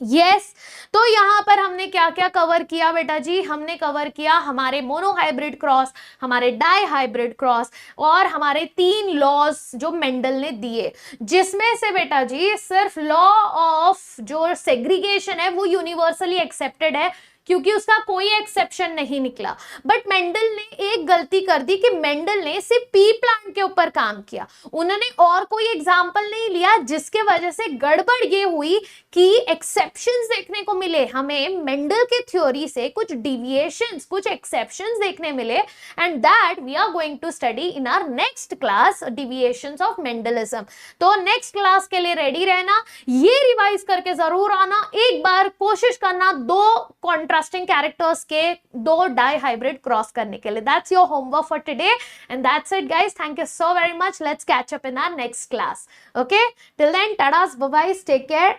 S1: Yes तो यहां पर हमने क्या क्या कवर किया बेटा जी? हमने कवर किया हमारे मोनोहाइब्रिड क्रॉस, हमारे डाइहाइब्रिड क्रॉस, और हमारे 3 लॉज जो मेंडल ने दिए, जिसमें से बेटा जी सिर्फ लॉ ऑफ जो सेग्रीगेशन है वो यूनिवर्सली एक्सेप्टेड है, क्योंकि उसका कोई एक्सेप्शन नहीं निकला। बट मेंडल ने एक गलती कर दी कि मेंडल ने सिर्फ पी प्लांट के ऊपर काम किया, उन्होंने और कोई एग्जाम्पल नहीं लिया, जिसके वजह से गड़बड़ ये हुई कि एक्सेप्शंस देखने को मिले। हमें मेंडल के थ्योरी से कुछ डिविएशंस, कुछ एक्सेप्शंस देखने मिले, and that we are going to study in our next class, deviations of Mendelism. तो नेक्स्ट क्लास के लिए रेडी रहना, ये रिवाइज करके जरूर आना, एक बार कोशिश करना 2 कॉन्ट्रास्टिंग कैरेक्टर्स के 2 डाइहाइब्रिड क्रॉस करने के लिए। That's your homework for today and that's it guys. Thank you so very much. Let's catch up in our next class. Okay, till then, tadas, bye bye, take care.